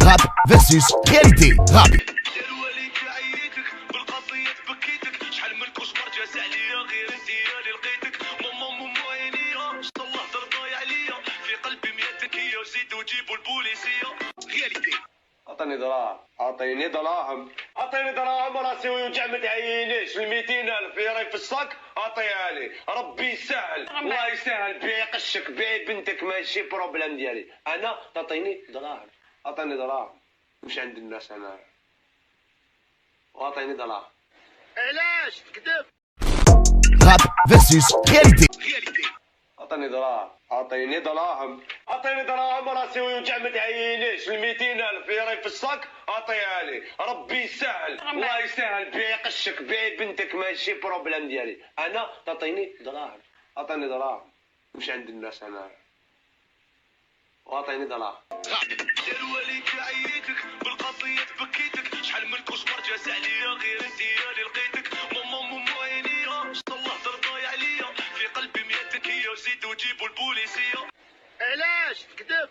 Rap versus réalité. Rap. عطيني دراهم، عطيني دراهم، عطيني دراهم، راسي ويوجع ما تعينيش. 200,000 راهي في الصاك، عطيها لي. ربي يسهل، الله يسهل. بيعي قشك، بيعي بنتك، ماشي بروبليم ديالي. انا تعطيني دراهم، عطيني دراهم، مش عند الناس انا، وعطيني دراهم. علاش تكذب؟ Rap versus réalité. عطيني دراهم، عطيني دراهم، عطيني دراهم، راسي ويوجع ما تعينيش. 200,000 راهي في الصاك، عطيها لي. ربي يسهل، الله يسهل. بيعي قشك، بيعي بنتك، ماشي بروبليم ديالي. انا تعطيني دراهم، عطيني دراهم، مش عند الناس انا، وعطيني دراهم. دلواليك عييتك بالقضية بكيتك، شحال من كوش مرجع عليا غير انت اللي لقيتك. ماما عينيا شط الله ترضاي عليا، في قلبي ميتك هي، وزيدوا جيبوا البوليسية. علاش تكذب؟